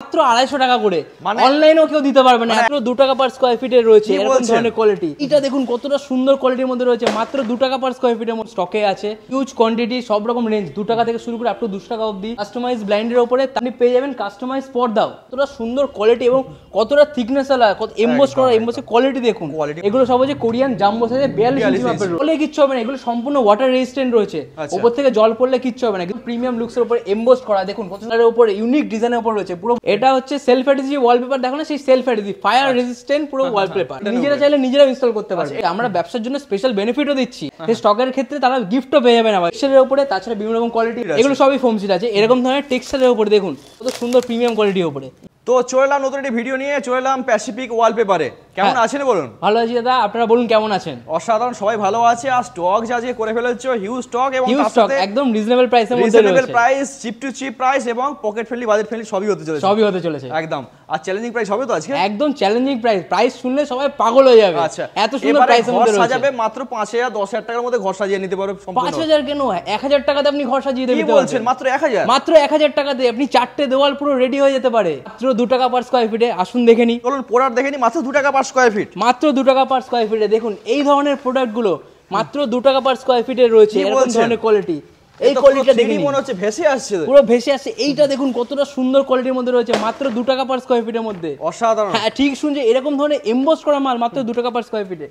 মাত্র 250 টাকা করে, অনলাইনেও কেউ দিতে পারবে না। মাত্র 2 টাকা পার স্কয়ার ফিটে রয়েছে এরকম ধরনের কোয়ালিটি। এটা দেখুন কতটা সুন্দর কোয়ালিটির মধ্যে রয়েছে, মাত্র 2 টাকা পার স্কয়ার ফিটের মধ্যে স্টকে আছে। হিউজ কোয়ান্টিটি, সব রকম রেঞ্জ, 2 টাকা থেকে শুরু করে আপ টু 200 টাকা অবধি। কাস্টমাইজ ব্লাইন্ডের উপরে আপনি পেয়ে যাবেন কাস্টমাইজ পর্দাও। কতটা সুন্দর কোয়ালিটি এবং কতটা থিকনেস আলা, কত এমবোস করা, এমবোসের কোয়ালিটি দেখুন। এগুলো সব হচ্ছে কোরিয়ান জাম্বো সাইজে 42 ইঞ্চি মাপের। বলে কিচ্ছু হবে না, এগুলো সম্পূর্ণ ওয়াটার রেজিস্ট্যান্ট রয়েছে। উপর থেকে জল পড়লে কিচ্ছু হবে না, কিন্তু প্রিমিয়াম লুকসের উপরে এমবোস করা দেখুন, কতটার উপরে ইউনিক ডিজাইনের উপর রয়েছে পুরো। এটা হচ্ছে সেলফ অ্যাডহেসিভ ওয়ালপেপার, দেখো না সেই সেলফ অ্যাডহেসিভ ফায়ার রেজিস্ট্যান্ট পুরো ওয়ালপেপার। নিজেরা চাইলে নিজেরা ইনস্টল করতে পারবে। আমরা ব্যবসার জন্য স্পেশাল বেনিফিটও দিচ্ছি, সেই স্টকের ক্ষেত্রে তারা গিফটও পেয়ে যাবেন আবার টেক্সচারের উপরে। তাছাড়া বিভিন্ন রকম কোয়ালিটি, এগুলো সবই ফোম সিট আছে। এরকম ধরনের টেক্সচারের উপরে দেখুন কত সুন্দর প্রিমিয়াম কোয়ালিটির উপরে। তো চলে এলাম নতুন একটি ভিডিও নিয়ে, চলে এলাম প্যাসিফিক ওয়ালপেপারে। কেমন আছেন বলুন? ভালো আছি দাদা, আপনারা বলুন কেমন আছেন? অসাধারণ, সবাই ভালো আছে। আর স্টক যা যে করে ফেলেছো, হিউজ স্টক এবং হিউজ স্টক একদম রিজনেবল প্রাইসের মধ্যে রয়েছে। Reasonable price, cheap to cheap price এবং পকেট ফ্রেন্ডলি, বাজেট ফ্রেন্ডলি সবই হতে চলেছে একদম। আর চ্যালেঞ্জিং প্রাইস হবে তো আজকে, একদম চ্যালেঞ্জিং প্রাইস। প্রাইস শুনলে সবাই পাগল হয়ে যাবে। আচ্ছা, এত সুন্দর প্রাইসের মধ্যে রয়েছে। সাজাবে মাত্র 5000 10000 টাকার মধ্যে ঘর সাজিয়ে নিতে পারবে সম্পূর্ণ। 5000 কেন, 1000 টাকাতে আপনি ঘর সাজিয়ে দিতে পারবেন। কি বলছেন? মাত্র 1000? মাত্র 1000 টাকাতে আপনি 4টে দেওয়াল পুরো রেডি হয়ে যেতে পারে মাত্র 2 টাকা পার স্কয়ার ফিটে। আসুন দেখে নি, চলুন প্রোডাক্ট দেখে নি। মাত্র 2 টাকা পার স্কয়ার ফিট, মাত্র 2 টাকা পার স্কয়ার ফিটে দেখুন এই ধরনের প্রোডাক্ট গুলো মাত্র 2 টাকা পার স্কয়ার ফিটে রয়েছে। এরকম ধরনের কোয়ালিটি, এই কোয়ালিটিটা দেখুন মনে হচ্ছে ভেসে আসছে, পুরো ভেসে আসছে। এইটা দেখুন কতটা সুন্দর কোয়ালিটির মধ্যে রয়েছে মাত্র 2 টাকা পার স্কয়ার ফিটের মধ্যে। অসাধারণ। হ্যাঁ ঠিক শুনছে, এরকম ধরনের এমবোস করা মাল মাত্র 2 টাকা পার স্কয়ার ফিটে।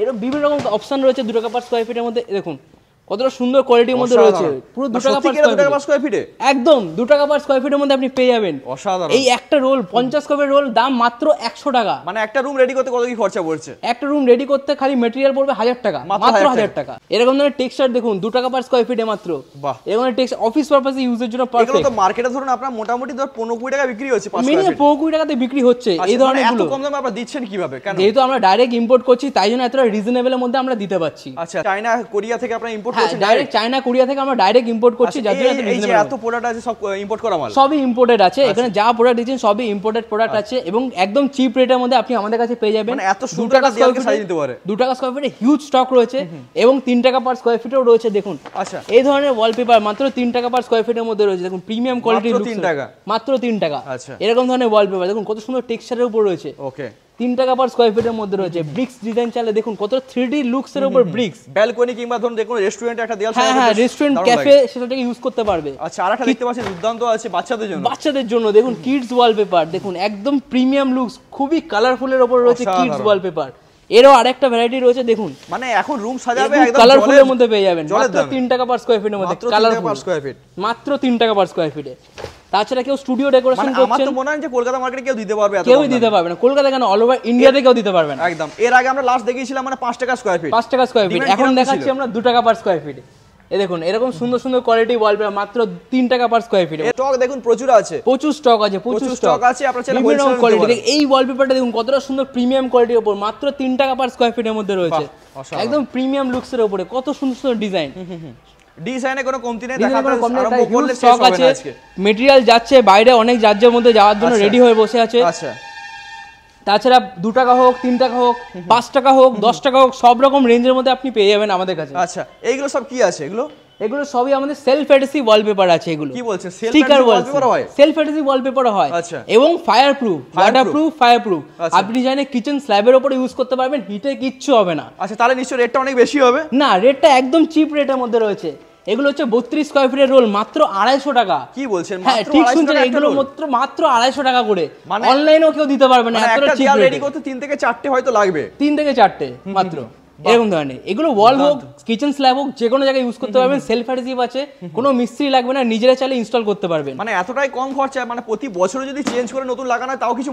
এরকম বিভিন্ন রকম অপশন রয়েছে 2 টাকা পার স্কয়ার ফিটের মধ্যে। দেখুন কতটা সুন্দর কোয়ালিটির মধ্যে রয়েছে, পুরো 2 টাকা পার স্কয়ার ফিটে। একদম 2 টাকা পার স্কয়ার ফিটের মধ্যে আপনি পেয়ে যাবেন। অসাধারণ। এই একটা রোল 50 কপের রোল, দাম মাত্র 100 টাকা। মানে একটা রুম রেডি করতে কত কি খরচা পড়ছে? একটা রুম রেডি করতে খালি ম্যাটেরিয়াল পড়বে 1000 টাকা, মাত্র 1000 টাকা। এরকম ধরনের টেক্সচার দেখুন 2 টাকা পার স্কয়ার ফিটে মাত্র। বাহ, এরকম টেক্সচার অফিস পারপাসে ইউজের জন্য পারফেক্ট। এগুলো তো মার্কেটে ধরুন আপনারা মোটামুটি 15-20 টাকা বিক্রি হচ্ছে, মিনিমাম 15-20 টাকাতে বিক্রি হচ্ছে এই ধরনের গুলো। এত কম দামে আপনারা দিচ্ছেন কিভাবে? কেন? যেহেতু আমরা ডাইরেক্ট ইম্পোর্ট করছি তাই জন্য এতটা রিজনেবলের মধ্যে আমরা দিতে পারছি। আচ্ছা, চায়না কোরিয়া থেকে আপনারা ইম্পোর্ট করছেন? ডাইরেক্ট চায়না কোরিয়া থেকে আমরা ডাইরেক্ট ইম্পোর্ট করছি, যার জন্য এই যে এত প্রোডাক্ট আছে সব ইম্পোর্ট করা মাল? সবই ইম্পোর্টেড আছে। এখানে যা প্রোডাক্ট দিচ্ছেন সবই ইম্পোর্টেড প্রোডাক্ট আছে এবং একদম চিপ রেটের মধ্যে আপনি আমাদের কাছে পেয়ে যাবেন। মানে এত সুন্দর একটা দেয়ালকে সাজিয়ে দিতে পারে। 2 টাকা স্কয়ার ফিটে হিউজ স্টক রয়েছে এবং 3 টাকা পার স্কয়ার ফিটেও রয়েছে দেখুন। আচ্ছা, এই ধরনের ওয়ালপেপার মাত্র 3 টাকা পার স্কয়ার ফিটের মধ্যে রয়েছে দেখুন, প্রিমিয়াম কোয়ালিটির লুকস। 3 টাকা, মাত্র 3 টাকা। আচ্ছা, এরকম ধরনের ওয়ালপেপার দেখুন কত সুন্দর টেক্সচারের উপর রয়েছে। ওকে, 3 টাকা পার স্কয়ার ফিটের মধ্যে রয়েছে। ব্রিক্স ডিজাইন চালে দেখুন কত 3D লুকস এর উপর ব্রিক্স। ব্যালকনি কিংবা ধরুন যে কোনো রেস্টুরেন্টে একটা দেয়াল সাজানো, হ্যাঁ রেস্টুরেন্ট ক্যাফে সেটাকে ইউজ করতে পারবে। আচ্ছা, আরেকটা দেখতে পাচ্ছি দুর্দান্ত আছে বাচ্চাদের জন্য দেখুন কিডস ওয়ালপেপার দেখুন, একদম প্রিমিয়াম লুকস, খুবই কালারফুলের উপর রয়েছে কিডস ওয়ালপেপার। এরও আরেকটা ভ্যারাইটি রয়েছে দেখুন, মানে এখন রুম সাজাবে একদম কালারফুলের মধ্যে পেয়ে যাবেন মাত্র 3 টাকা পার স্কয়ার ফিটের মধ্যে। কালারফুল মাত্র 3 টাকা পার স্কয়ার ফিটে। তাছাড়া কেউ স্টুডিও ডেকোরেশন করছেন, আমার তো মনে হয় যে কলকাতা মার্কেটে কেউ দিতে পারবে, কেউ দিতে পারবে না। কলকাতা কেন, অল ওভার ইন্ডিয়াতে কেউ দিতে পারবে না একদম। এর আগে আমরা লাস্ট দেখিয়েছিলাম মানে 5 টাকা স্কয়ার ফিট, 5 টাকা স্কয়ার ফিট। এখন দেখাচ্ছি আমরা 2 টাকা পার স্কয়ার ফিট। এই দেখুন এরকম সুন্দর সুন্দর কোয়ালিটি ওয়ালপেপার মাত্র 3 টাকা পার স্কয়ার ফিট। স্টক দেখুন প্রচুর আছে, প্রচুর স্টক আছে, প্রচুর স্টক আছে। আপনারা চাইলে হোলসেল কোয়ালিটি দেখুন। এই ওয়ালপেপারটা দেখুন কতটা সুন্দর প্রিমিয়াম কোয়ালিটির উপর মাত্র 3 টাকা পার স্কয়ার ফিটের মধ্যে রয়েছে। একদম প্রিমিয়াম লুকসের উপরে কত সুন্দর সুন্দর ডিজাইন। ডিজাইনে কোনো কমতি নেই, দেখাতে আরম্ভ করলে স্টক আছে। ম্যাটেরিয়াল যাচ্ছে বাইরে, অনেক রাজ্যের মধ্যে যাওয়ার জন্য রেডি হয়ে বসে আছে। আচ্ছা, তাছাড়া 2 টাকা হোক, 3 টাকা হোক, 5 টাকা হোক, 10 টাকা হোক, সব রকম রেঞ্জের মধ্যে আপনি পেয়ে যাবেন আমাদের কাছে। আচ্ছা, এইগুলো সব কি আছে? এগুলো সবই আমাদের সেলফ অ্যাডহেসিভ ওয়ালপেপার আছে। এগুলো কি বলছেন? স্টিকার ওয়ালপেপার হয়? সেলফ অ্যাডহেসিভ ওয়ালপেপার হয়। আচ্ছা, এবং fire proof, water proof, fire proof. আপনি চাইলে কিচেন স্ল্যাবের উপরে ইউজ করতে পারবেন, হিটে কিচ্ছু হবে না। আচ্ছা, তাহলে নিশ্চয়ই রেটটা অনেক বেশি হবে? না, রেটটা একদম চিপ রেটের মধ্যে রয়েছে। এগুলো হচ্ছে 32 স্কয়ার ফিটের রোল মাত্র 250 টাকা। কি বলছেন? হ্যাঁ ঠিক শুনছেন, এগুলো মাত্র 250 টাকা করে। অনলাইনেও কেউ দিতে পারবে না, এতটা চিপ রেট। রেডি করতে 3 থেকে 4টে হয়তো লাগবে, 3 থেকে 4টে মাত্র। এরকম ধরনের এগুলো ওয়াল হোক, কিচেন স্ল্যাব হোক, যে কোনো জায়গায় ইউজ করতে পারবেন। সেলফ অ্যাডহেসিভ আছে, কোনো মিস্ত্রি লাগবে না, নিজেরা চাইলে ইনস্টল করতে পারবেন। মানে এতটাই কম খরচা, মানে প্রতি বছরে যদি চেঞ্জ করে নতুন লাগানো হয় তাও কিছু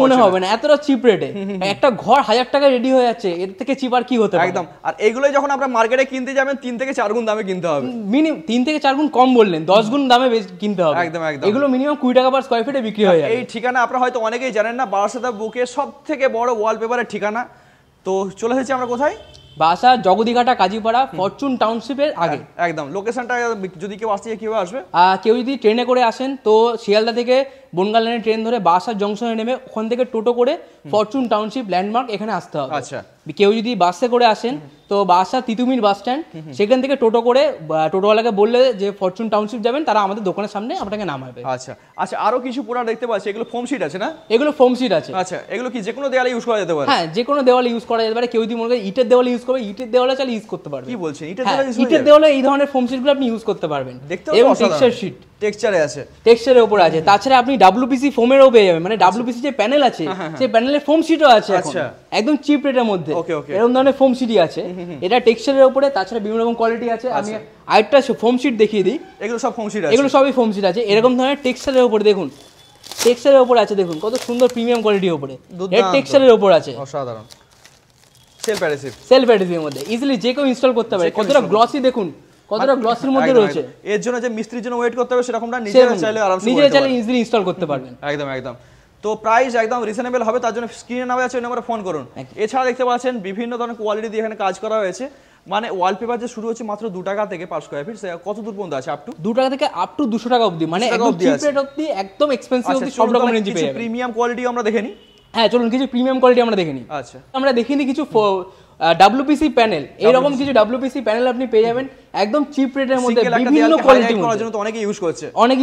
মনে হবে না, এতটা চিপ রেটে একটা ঘর 1000 টাকা রেডি হয়ে যাচ্ছে। এর থেকে চিপ আর কি হতে পারে? একদম। আর এগুলোই যখন আপনারা মার্কেটে কিনতে যাবেন 3 থেকে 4 গুণ দামে কিনতে হবে। মিনিমাম 3 থেকে 4 গুণ কম বললেন, 10 গুণ দামে কিনতে হবে। একদম একদম। এগুলো মিনিমাম 20 টাকা পার স্কয়ার ফিটে বিক্রি হয়ে যায়। এই ঠিকানা আপনারা হয়তো অনেকেই জানেন না, বারাসাত বুকে সবথেকে বড় ওয়ালপেপারের ঠিকানা। তো চলে এসেছি আমরা কোথায়? বাসা জগদীঘাটা, কাজীপাড়া, ফরচুন টাউনশিপের আগে। একদম। লোকেশনটা যদি কেউ আসতে কিভাবে আসবে? কেউ যদি ট্রেনে করে আসেন তো শিয়ালদা থেকে বনগাঁ লাইনে ট্রেন ধরে বারাসাত জংশনে নেমে ওখান থেকে টোটো করে ফরচুন টাউনশিপ ল্যান্ডমার্ক এখানে আসতে হবে। আচ্ছা, কেউ যদি বাসে করে আসেন তো বারাসাত তিতুমির বাস স্ট্যান্ড, সেখান থেকে টোটো করে টোটোওয়ালাকে বললে যে ফরচুন টাউনশিপ যাবেন, তারা আমাদের দোকানের সামনে আপনাকে নামাবে। আচ্ছা আচ্ছা, আরো কিছু প্রোডাক্ট দেখতে পাচ্ছি, এগুলো ফোম শিট আছে না? এগুলো ফোম শিট আছে। আচ্ছা, এগুলো কি যে কোনো দেওয়ালে ইউজ করা যেতে পারে? হ্যাঁ, যে কোনো দেওয়ালে ইউজ করা যেতে পারে। কেউ যদি মনে করে ইটের দেওয়ালে ইউজ করবে, ইটের দেওয়ালে চাইলে ইউজ করতে পারবে। কি বলছেন, ইটের হ্যাঁ, দেওয়ালে ইটের দেওয়ালে এই ধরনের ফোম শিটগুলো আপনি ইউজ করতে পারবেন। দেখতে এবং টেক্সচার শিট টেক্সচারে আছে, টেক্সচারের উপর আছে। তাছাড়া আপনি ডব্লিউপিসি ফোমেরও পেয়ে যাবেন, মানে ডব্লিউপিসি যে প্যানেল আছে সেই প্যানেলের ফোম শিটও আছে এখন, একদম চিপ রেটের মধ্যে। এরকম ধরনের ফোম শিটই আছে, এটা টেক্সচারের উপরে। তাছাড়া বিভিন্ন রকম কোয়ালিটি আছে। আমি আরেকটা ফোম শিট দেখিয়ে দিই। এগুলো সব ফোম শিট আছে, এগুলো সবই ফোম শিট আছে। এরকম ধরনের টেক্সচারের উপরে দেখুন, টেক্সচারের উপরে আছে, দেখুন কত সুন্দর প্রিমিয়াম কোয়ালিটির উপরে এর টেক্সচারের উপর আছে। অসাধারণ, সেলফ অ্যাডহেসিভ, সেলফ অ্যাডহেসিভের মধ্যে ইজিলি যে কেউ ইনস্টল করতে পারে। কতটা গ্লসি দেখুন, কতটা গ্লসির মধ্যে রয়েছে। এর জন্য যে মিস্ত্রির জন্য ওয়েট করতে হবে সেরকম না, নিজে চাইলে আরামসে ইজিলি ইনস্টল করতে পারবেন। একদম একদম। তো প্রাইস একদম রিজনেবল হবে, তার জন্য স্ক্রিনে নাম্বার আছে, ওই নম্বরে ফোন করুন। এছাড়া দেখতে পাচ্ছেন বিভিন্ন ধরনের কোয়ালিটি দিয়ে এখানে কাজ করা হয়েছে। মানে ওয়ালপেপার যে শুরু হচ্ছে মাত্র 2 টাকা থেকে পার স্কয়ার ফিট, কত দূর পর্যন্ত আছে? আপ টু 2 টাকা থেকে আপ টু 200 টাকা অবধি, মানে একদম চিপ রেট অবধি, একদম এক্সপেন্সিভ অবধি সব রকম রেঞ্জে পেয়ে যাবেন। প্রিমিয়াম কোয়ালিটি আমরা দেখে নিই। হ্যাঁ চলুন, কিছু প্রিমিয়াম কোয়ালিটি আমরা দেখে নিই। আচ্ছা, আমরা দেখে নিই কিছু ডব্লিউপিসি প্যানেল। এইরকম কিছু ডব্লিউপিসি প্যানেল আপনি পেয়ে যাবেন একদম চিপ রেটের মধ্যে, বিভিন্ন কোয়ালিটির মধ্যে। অনেকে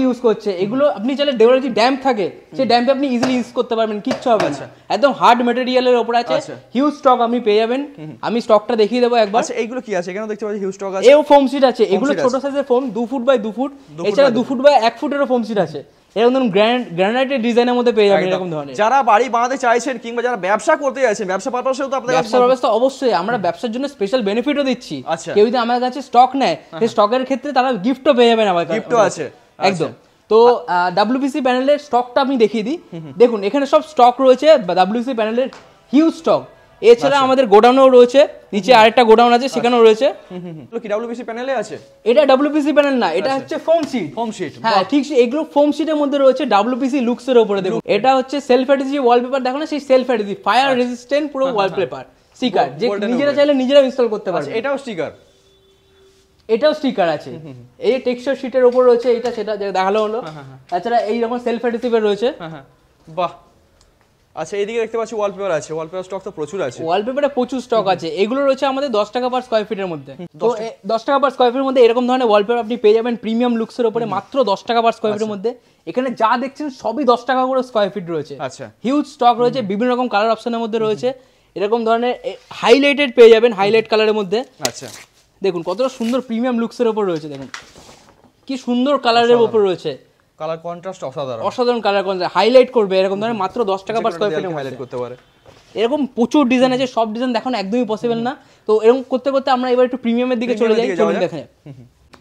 ইউজ করছে। এগুলো আপনি চাইলে দেওয়ালে যে ড্যাম্প থাকে সেই ড্যাম্পে আপনি ইজিলি ইউজ করতে পারবেন, কিচ্ছু হবে না। একদম হার্ড ম্যাটেরিয়ালের উপর আছে, হিউজ স্টক আপনি পেয়ে যাবেন। আমি স্টকটা দেখিয়ে দেবো একবার। আচ্ছা, এইগুলো কি আছে? এখানে দেখতে পাচ্ছি হিউজ স্টক আছে। এও ফোম শিট আছে। এগুলো ছোট সাইজের ফোম, 2 ফুট বাই 2 ফুট। এছাড়া 2 ফুট বাই 1 ফুটেরও ফোম শিট আছে। এরকম ধরুন গ্রানাইটের ডিজাইনের মধ্যে পেয়ে যাবেন এরকম ধরনের। যারা বাড়ি বানাতে চাইছেন কিংবা যারা ব্যবসা করতে চাইছেন, ব্যবসা পারপাসেও তো আপনাদের ব্যবসা ব্যবস্থা অবশ্যই আমরা ব্যবসার জন্য স্পেশাল বেনিফিটও দিচ্ছি। আচ্ছা, কেউ যদি আমার কাছে স্টক নেয় সেই স্টকের ক্ষেত্রে তারা গিফটও পেয়ে যাবেন। আমার কাছে গিফটও আছে একদম। তো ডব্লিউপিসি প্যানেলের স্টকটা আপনি দেখিয়ে দিই। দেখুন এখানে সব স্টক রয়েছে, ডব্লিউপিসি প্যানেলের হিউজ স্টক। এছাড়া আমাদের গোডাউনও রয়েছে, নিচে আরেকটা গোডাউন আছে, সেখানেও রয়েছে। কি ডব্লিউপিসি প্যানেলে আছে? এটা ডব্লিউপিসি প্যানেল না, এটা হচ্ছে ফোম শিট। ফোম শিট, হ্যাঁ ঠিক। এগুলো ফোম শিটের মধ্যে রয়েছে ডব্লিউপিসি লুকস এর উপরে। দেখুন এটা হচ্ছে সেলফ অ্যাডহেসিভ ওয়ালপেপার, দেখো না সেই সেলফ অ্যাডহেসিভ ফায়ার রেজিস্ট্যান্ট পুরো ওয়ালপেপার স্টিকার, যে নিজেরা চাইলে নিজেরা ইনস্টল করতে পারবে। এটাও স্টিকার, এটাও স্টিকার আছে। এই টেক্সচার শিটের উপর রয়েছে, এটা সেটা দেখালো হলো। তাছাড়া এই রকম সেলফ অ্যাডহেসিভের রয়েছে। বাহ। আচ্ছা, এইদিকে দেখতে পাচ্ছি ওয়ালপেপার আছে। ওয়ালপেপার স্টক তো প্রচুর আছে, ওয়ালপেপারে প্রচুর স্টক আছে। এগুলো রয়েছে আমাদের 10 টাকা পার স্কয়ার ফিটের মধ্যে। তো 10 টাকা পার স্কয়ার ফিটের মধ্যে এরকম ধরনের ওয়ালপেপার আপনি পেয়ে যাবেন প্রিমিয়াম লুকসের উপরে মাত্র 10 টাকা পার স্কয়ার ফিটের মধ্যে। এখানে যা দেখছেন সবই 10 টাকা করে স্কয়ার ফিট রয়েছে। আচ্ছা, হিউজ স্টক রয়েছে, বিভিন্ন রকম কালার অপশনের মধ্যে রয়েছে। এরকম ধরনের হাইলাইটেড পেয়ে যাবেন, হাইলাইট কালারের মধ্যে। আচ্ছা, দেখুন কতটা সুন্দর প্রিমিয়াম লুকসের উপর রয়েছে। দেখুন কি সুন্দর কালারের উপর রয়েছে, কালার কন্ট্রাস্ট অসাধারণ, অসাধারণ কালার কন্ট্রাস্ট। হাইলাইট করবে এরকম ধরনের মাত্র 10 টাকা পার স্কয়ার ফিটে হাইলাইট করতে পারে। এরকম প্রচুর ডিজাইন আছে, সব ডিজাইন দেখানো একদমই পসিবল না। তো এরকম করতে করতে আমরা এবার একটু প্রিমিয়ামের দিকে চলে যাই, চলুন দেখে।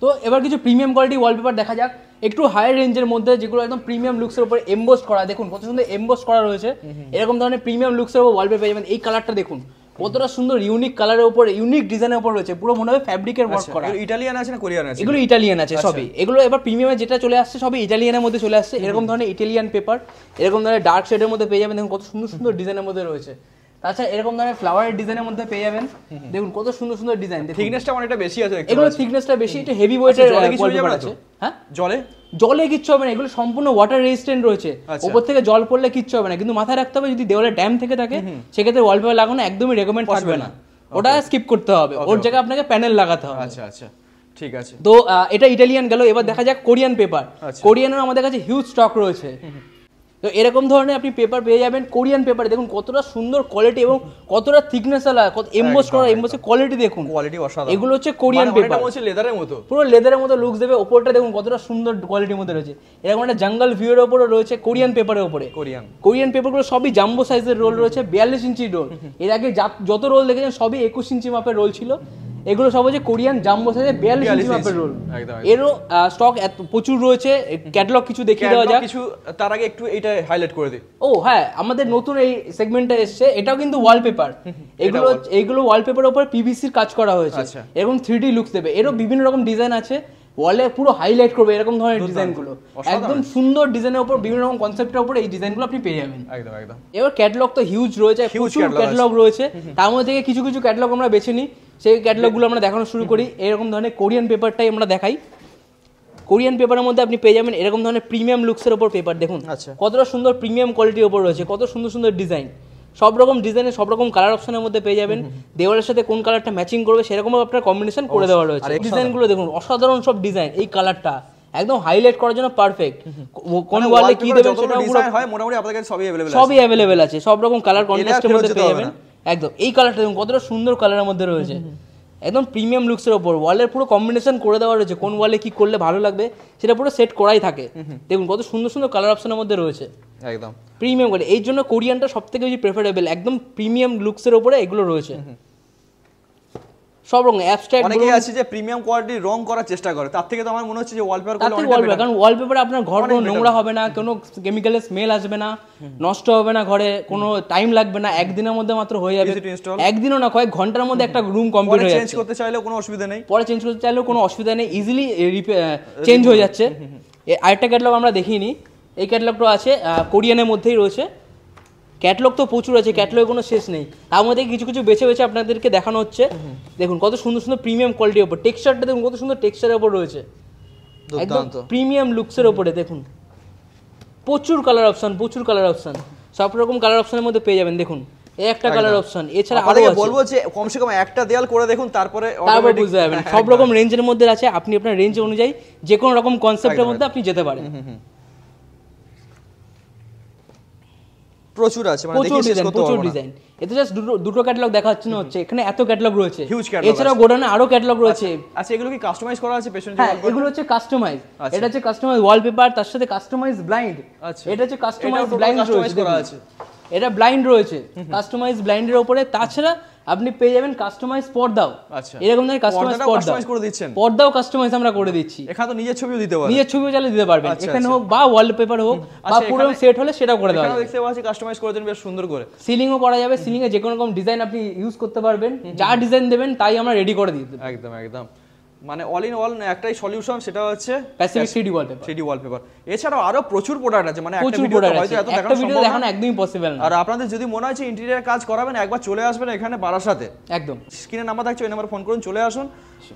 তো এবার কিছু প্রিমিয়াম কোয়ালিটি ওয়ালপেপার দেখা যাক, একটু হায়ার রেঞ্জের মধ্যে, যেগুলো একদম প্রিমিয়াম লুকসের উপর এমবোস করা। দেখুন কত সুন্দর এমবোস করা রয়েছে। এরকম ধরনের প্রিমিয়াম লুকসের উপর ওয়ালপেপার পেয়ে যাবেন। এই কালারটা দেখুন কতটা সুন্দর, ইউনিক কালারের উপর, ইউনিক ডিজাইনের উপর রয়েছে, পুরো মনে হয় ফ্যাব্রিকের ওয়ার্ক করা। ইটালিয়ান আছে না কোরিয়ান আছে? এগুলো ইটালিয়ান আছে সবই। এগুলো এবার প্রিমিয়ামে যেটা চলে আসছে সবই ইটালিয়ানের মধ্যে চলে আসছে। এরকম ধরনের ইটালিয়ান পেপার, এরকম ধরনের ডার্ক শেডের মধ্যে পেয়ে যাবেন। দেখুন কত সুন্দর সুন্দর ডিজাইনের মধ্যে রয়েছে। তাছাড়া এরকম ধরনের ফ্লাওয়ারের ডিজাইনের মধ্যে পেয়ে যাবেন। দেখুন কত সুন্দর সুন্দর ডিজাইন। থিকনেসটা অনেকটা বেশি আছে, এগুলো থিকনেসটা বেশি, এটা হেভি ওয়েটের ওয়ালপেপার আছে। হ্যাঁ, জলে কিচ্ছু হবে না, এগুলো সম্পূর্ণ ওয়াটার রেজিস্ট্যান্ট রয়েছে। উপর থেকে জল পড়লে কিচ্ছু হবে না, কিন্তু মাথায় রাখতে হবে যদি দেওয়ালে ড্যাম থেকে থাকে সেক্ষেত্রে ওয়ালপেপার লাগানো একদমই রেকমেন্ড থাকবে না, ওটা স্কিপ করতে হবে। ওর জায়গায় আপনাকে প্যানেল লাগাতে হবে। আচ্ছা আচ্ছা, ঠিক আছে। তো এটা ইটালিয়ান গেল। এবার দেখা যাক কোরিয়ান পেপার। কোরিয়ানের আমাদের কাছে হিউজ স্টক রয়েছে। তো এরকম ধরনের আপনি পেপার পেয়ে যাবেন কোরিয়ান পেপারে। দেখুন কতটা সুন্দর কোয়ালিটি এবং কতটা থিকনেস আলা, কত এমবোস করা, এমবোসের কোয়ালিটি দেখুন, কোয়ালিটি অসাধারণ। এগুলো হচ্ছে কোরিয়ান পেপার, মনে হচ্ছে লেদারের মতো, পুরো লেদারের মতো লুকস দেবে। উপরটা দেখুন কতটা সুন্দর কোয়ালিটির মধ্যে রয়েছে। এরকম একটা জঙ্গল ভিউয়ের উপরে রয়েছে কোরিয়ান পেপারের উপরে। কোরিয়ান পেপারগুলো সবই জাম্বো সাইজের রোল রয়েছে, 42 ইঞ্চি রোল। এর আগে যত রোল দেখেছেন সবই 21 ইঞ্চি মাপের রোল ছিল। এগুলো সব হচ্ছে কোরিয়ান জাম্বো সাইজের 42 ইঞ্চি মাপের রোল। এরও স্টক প্রচুর রয়েছে। ক্যাটালগ কিছু দেখিয়ে দেওয়া যাক। কিছু তার আগে একটু এটা হাইলাইট করে দিই। ও হ্যাঁ, আমাদের নতুন এই সেগমেন্টটা এসেছে, এটাও কিন্তু ওয়ালপেপার। এগুলো ওয়ালপেপারের উপর পিভিসির কাজ করা হয়েছে। এরকম 3D লুকস দেবে। এরও বিভিন্ন রকম ডিজাইন আছে, ওয়ালে পুরো হাইলাইট করবে এরকম ধরনের ডিজাইনগুলো। একদম সুন্দর ডিজাইনের উপর, বিভিন্ন রকম কনসেপ্টের উপর এই ডিজাইনগুলো আপনি পেয়ে যাবেন। একদম একদম। এবার ক্যাটালগ তো হিউজ রয়েছে, প্রচুর ক্যাটালগ রয়েছে। তার মধ্যে থেকে কিছু কিছু ক্যাটালগ আমরা বেছে নিই, সেই ক্যাটালগুলো আমরা দেখানো শুরু করি। এরকম ধরনের কোরিয়ান পেপারটাই আমরা দেখাই। কোরিয়ান পেপারের মধ্যে আপনি পেয়ে যাবেন এরকম ধরনের প্রিমিয়াম লুকসের ওপর পেপার। দেখুন আচ্ছা। কতটা সুন্দর প্রিমিয়াম কোয়ালিটির ওপর রয়েছে, কত সুন্দর সুন্দর ডিজাইন, সব রকম ডিজাইনে সব রকম কালার অপশনের মধ্যে পেয়ে যাবেন। দেওয়ালের সাথে কোন কালারটা ম্যাচিং করবে সেরকম আপনার কম্বিনেশন করে দেওয়া রয়েছে। ডিজাইনগুলো দেখুন অসাধারণ সব ডিজাইন, এই কালারটা একদম হাইলাইট করার জন্য পারফেক্ট। কোন ওয়ালে কি দেবেন সেটাও পুরো হয় মোটামুটি আপনাদের কাছে সবই অ্যাভেলেবেল আছে, সব রকম কালার কন্ট্রাস্টের মধ্যে পেয়ে যাবেন। একদম এই কালারটা দেখুন কতটা সুন্দর কালারের মধ্যে রয়েছে, একদম প্রিমিয়াম লুকসের ওপর ওয়ালের পুরো কম্বিনেশন করে দেওয়া রয়েছে। কোন ওয়ালে কি করলে ভালো লাগবে সেটা পুরো সেট করাই থাকে। দেখুন কত সুন্দর সুন্দর কালার অপশনের মধ্যে রয়েছে, একদম প্রিমিয়াম কোয়ালিটি। এই জন্য কোরিয়ানটা সবথেকে বেশি প্রেফারেবল, একদম প্রিমিয়াম লুকসের ওপরে এগুলো রয়েছে। সব রকম অ্যাবস্ট্রাক্ট অনেকেই আছে যে প্রিমিয়াম কোয়ালিটি রং করার চেষ্টা করে, তার থেকে তো আমার মনে হচ্ছে যে ওয়ালপেপার করলে অনেক ওয়ালপেপার, কারণ ওয়ালপেপারে আপনার ঘর কোনো নোংরা হবে না, কোনো কেমিক্যালের স্মেল আসবে না, নষ্ট হবে না, ঘরে কোনো টাইম লাগবে না, একদিনের মধ্যে মাত্র হয়ে যাবে। একদিনও না, কয়েক ঘন্টার মধ্যে একটা রুম কমপ্লিট হয়ে যাচ্ছে। চেঞ্জ করতে চাইলেও কোনো অসুবিধা নেই, পরে চেঞ্জ করতে চাইলেও কোনো অসুবিধা নেই, ইজিলি চেঞ্জ হয়ে যাচ্ছে। আরেকটা ক্যাটালগ আমরা দেখিনি, এই ক্যাটালগটা আছে কোরিয়ানের মধ্যেই রয়েছে। ক্যাটালগ তো প্রচুর আছে, ক্যাটালগে কোনো শেষ নেই, তার মধ্যে কিছু কিছু বেছে বেছে আপনাদেরকে দেখানো হচ্ছে। দেখুন কত সুন্দর সুন্দর প্রিমিয়াম কোয়ালিটির ওপর, টেক্সচারটা দেখুন কত সুন্দর টেক্সচারের ওপর রয়েছে, একদম প্রিমিয়াম লুকসের ওপরে। দেখুন প্রচুর কালার অপশন, প্রচুর কালার অপশন, সব রকম কালার অপশনের মধ্যে পেয়ে যাবেন। দেখুন এই একটা কালার অপশন, এছাড়া আরো আছে, বলবো যে কমসে কম একটা দেয়াল করে দেখুন, তারপরে বুঝতে যাবেন। সব রকম রেঞ্জের মধ্যে আছে, আপনি আপনার রেঞ্জ অনুযায়ী যে কোনো রকম কনসেপ্টের মধ্যে আপনি যেতে পারেন। প্রচুর আছে, মানে প্রচুর ডিজাইন, প্রচুর ডিজাইন। এতে জাস্ট দুটো ক্যাটালগ দেখাচ্ছি না হচ্ছে, এখানে এত ক্যাটালগ রয়েছে, এছাড়াও গোডাউনে আরো ক্যাটালগ রয়েছে। আচ্ছা এগুলো কি কাস্টমাইজ করা আছে পেছনে? হ্যাঁ এগুলো হচ্ছে কাস্টমাইজ, এটা হচ্ছে কাস্টমাইজ ওয়ালপেপার, তার সাথে কাস্টমাইজ ব্লাইন্ড। আচ্ছা এটা হচ্ছে কাস্টমাইজ ব্লাইন্ড রয়েছে, এটা ব্লাইন্ড রয়েছে কাস্টমাইজ ব্লাইন্ডের উপরে। তাছাড়া আপনি পেয়ে যাবেন কাস্টমাইজ পর্দাও। আচ্ছা এরকম ধরনের কাস্টমাইজ করে দিচ্ছেন, পর্দাও কাস্টমাইজ আমরা করে দিচ্ছি। এখানে তো নিজের ছবিও দিতে পারবেন, নিজের ছবিও চালিয়ে দিতে পারবেন, এখানে হোক বা ওয়ালপেপার হোক বা পুরো সেট হলে সেটাও করে দেওয়া যাবে। দেখতে পাচ্ছি কাস্টমাইজ করে দেন বেশ সুন্দর করে। সিলিংও করা যাবে, সিলিং এ যে কোনো রকম ডিজাইন আপনি ইউজ করতে পারবেন, যা ডিজাইন দেবেন তাই আমরা রেডি করে দিয়ে দেব। একদম একদম, মানে অল ইন অল একটাই সলিউশন, সেটা হচ্ছে Pacific 3D wallpaper. 3D wallpaper. এছাড়াও আরো প্রচুর প্রোডাক্ট আছে, মানে একটা ভিডিও হয়তো এত দেখানো একদমই পসিবল না। আর আপনাদের যদি মনে হয় যে ইন্টেরিয়র কাজ করাবেন, একবার চলে আসবেন এখানে বারাসাতে, একদম স্ক্রিনে নাম্বার থাকছে, ওই নাম্বার ফোন করুন, চলে আসুন।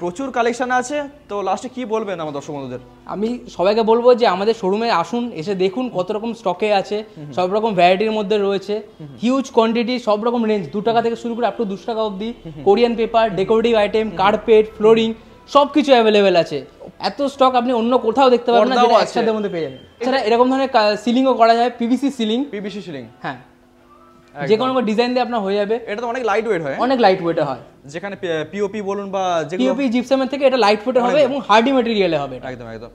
প্রচুর কালেকশন আছে। তো লাস্টে কি বলবেন আমার দর্শক বন্ধুদের? আমি সবাইকে বলবো যে আমাদের শোরুমে আসুন, এসে দেখুন কত রকম স্টকে আছে, সব রকম ভ্যারাইটির মধ্যে রয়েছে, হিউজ কোয়ান্টিটি, সব রকম রেঞ্জ, 2 টাকা থেকে শুরু করে আপ টু 200 টাকা অবধি। Korean paper, decorative item, carpet, flooring সবকিছু অ্যাভেলেবেল আছে। এত স্টক আপনি অন্য কোথাও দেখতে পাবেন না, যেটা একসাথে মধ্যে পেয়ে যাবেন। এছাড়া এরকম ধরনের সিলিংও করা যায়, পিভিসি সিলিং। পিভিসি সিলিং, হ্যাঁ, যে কোনো ডিজাইন দিয়ে আপনার হয়ে যাবে। এটা তো অনেক লাইট ওয়েট হয়, অনেক লাইট ওয়েট হয়, যেখানে পিওপি বলুন বা যেগুলো পিওপি জিপসামের থেকে এটা লাইট ওয়েট হবে এবং হার্ডি ম্যাটেরিয়ালে হবে। একদম একদম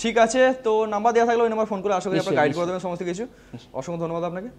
ঠিক আছে। তো নাম্বার দেওয়া থাকলে ওই নাম্বার ফোন করে আশা করি আপনারা গাইড করে দেবেন সমস্ত কিছু। অসংখ্য ধন্যবাদ আপনাকে।